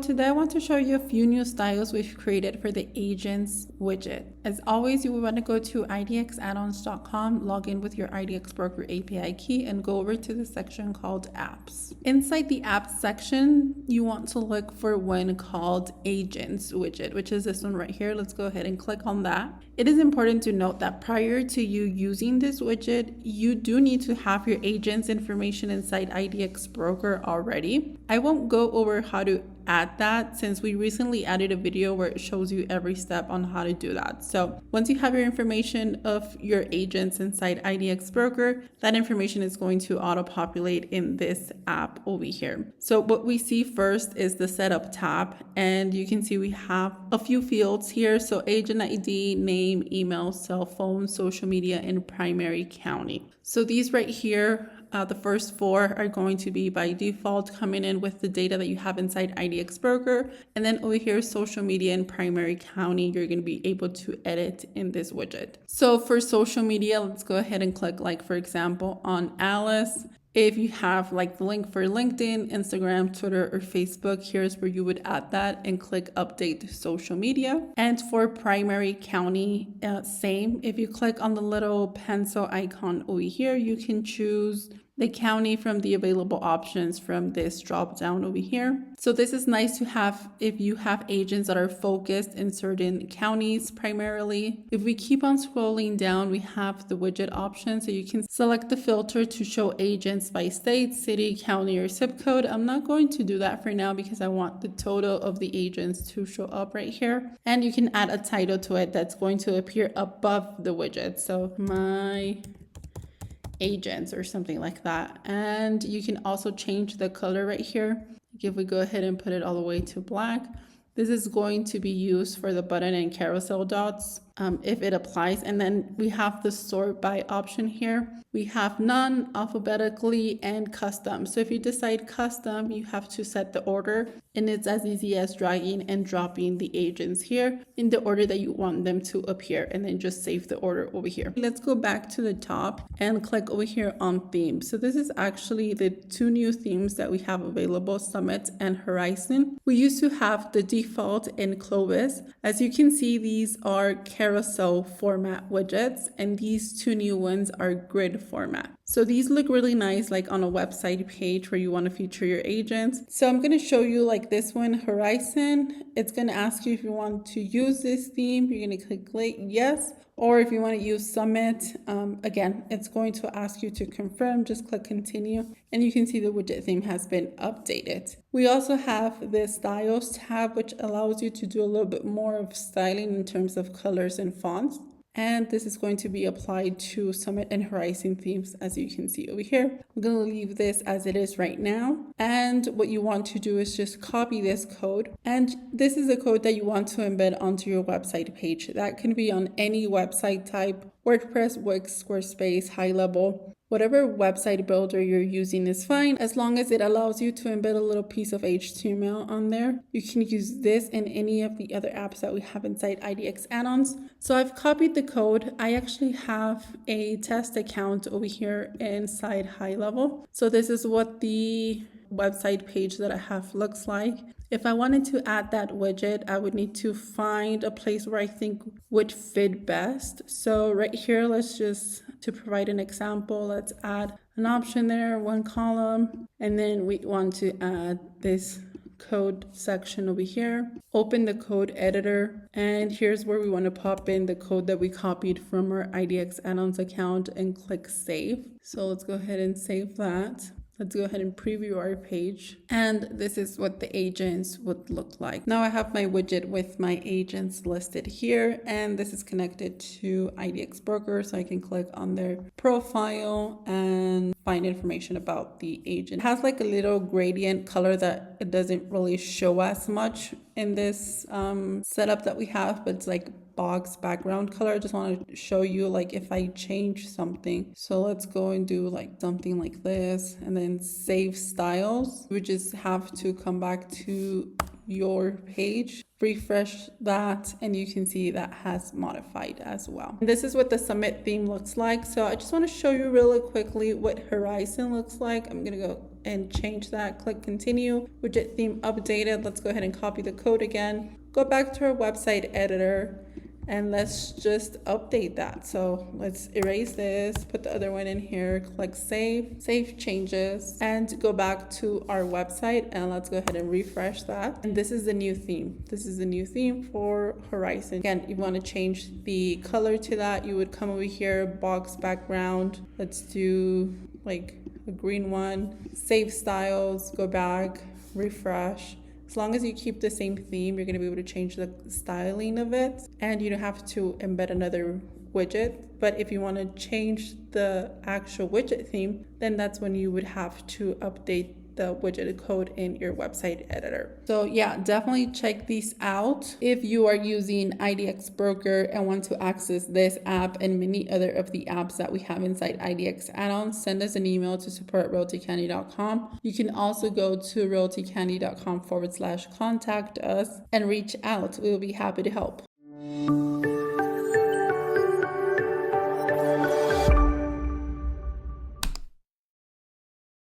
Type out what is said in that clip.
today I want to show you a few new styles we've created for the agents widget. As always, you will want to go to idxaddons.com, log in with your IDX broker API key, and go over to the section called apps. Inside the apps section, you want to look for one called agents widget, which is this one right here. Let's go ahead and click on that. It is important to note that prior to you using this widget, you do need to have your agent's information inside IDX broker already. I won't go over how to add that since we recently added a video where it shows you every step on how to do that. So once you have your information of your agents inside IDX broker, that information is going to auto-populate in this app over here. So what we see first is the setup tab, and you can see we have a few fields here. So agent ID, name, email, cell phone, social media, and primary county. So these right here, the first four are going to be by default coming in with the data that you have inside IDX broker. And then over here, social media and primary county, you're going to be able to edit in this widget. So for social media, let's go ahead and click, like, for example, on Alice. If you have like the link for LinkedIn, Instagram, Twitter, or Facebook, here's where you would add that and click update social media. And for primary county, same. If you click on the little pencil icon over here, you can choose the county from the available options from this drop down over here. So this is nice to have if you have agents that are focused in certain counties primarily. If we keep on scrolling down, we have the widget option. So you can select the filter to show agents by state, city, county, or zip code. I'm not going to do that for now because I want the total of the agents to show up right here. And you can add a title to it that's going to appear above the widget. So my agents or something like that. And you can also change the color right here. If we go ahead and put it all the way to black, this is going to be used for the button and carousel dots if it applies. And then we have the sort by option here. We have none, alphabetically, and custom. So if you decide custom, you have to set the order, and it's as easy as dragging and dropping the agents here in the order that you want them to appear, and then just save the order over here. Let's go back to the top and click over here on themes. So this is actually the two new themes that we have available, Summit and Horizon. We used to have the default in Clovis. As you can see, these are carousel format widgets, and these two new ones are grid format. So these look really nice, like on a website page where you want to feature your agents. So I'm going to show you like this one, Horizon. It's going to ask you if you want to use this theme. You're going to click yes. Or if you want to use Summit, again, it's going to ask you to confirm. Just click continue. And you can see the widget theme has been updated. We also have the styles tab, which allows you to do a little bit more of styling in terms of colors and fonts. And this is going to be applied to Summit and Horizon themes, as you can see over here. I'm going to leave this as it is right now. And what you want to do is just copy this code. And this is the code that you want to embed onto your website page. That can be on any website type, WordPress, Wix, Squarespace, high level. Whatever website builder you're using is fine, as long as it allows you to embed a little piece of HTML on there. You can use this in any of the other apps that we have inside IDX add-ons. So I've copied the code. I actually have a test account over here inside high level. So this is what the website page that I have looks like. If I wanted to add that widget, I would need to find a place where I think would fit best. So right here, to provide an example, let's add an option there, one column, and then we want to add this code section over here. Open the code editor, and here's where we want to pop in the code that we copied from our IDX add-ons account and click save. So let's go ahead and save that. Let's go ahead and preview our page. And this is what the agents would look like. Now I have my widget with my agents listed here, and this is connected to IDX broker. So I can click on their profile and find information about the agent. It has like a little gradient color that it doesn't really show as much in this setup that we have, but it's like box background color. I just want to show you like if I change something. So let's go and do like something like this and then save styles. We just have to come back to your page. Refresh that and you can see that has modified as well. And this is what the Summit theme looks like. So I just want to show you really quickly what Horizon looks like. I'm going to go and change that. Click continue. Widget theme updated. Let's go ahead and copy the code again. Go back to our website editor and let's just update that. So let's erase this, put the other one in here, click save changes, and go back to our website and let's go ahead and refresh that. And this is the new theme. This is the new theme for Horizon. Again, you want to change the color to that. You would come over here, box background. Let's do like a green one. Save styles, go back, refresh. As long as you keep the same theme, you're going to be able to change the styling of it, and you don't have to embed another widget. But if you want to change the actual widget theme, then that's when you would have to update the widget code in your website editor. So yeah, definitely check these out. If you are using IDX Broker and want to access this app and many other of the apps that we have inside IDX add-ons, send us an email to support@realtycandy.com. You can also go to realtycandy.com/contact us and reach out. We will be happy to help.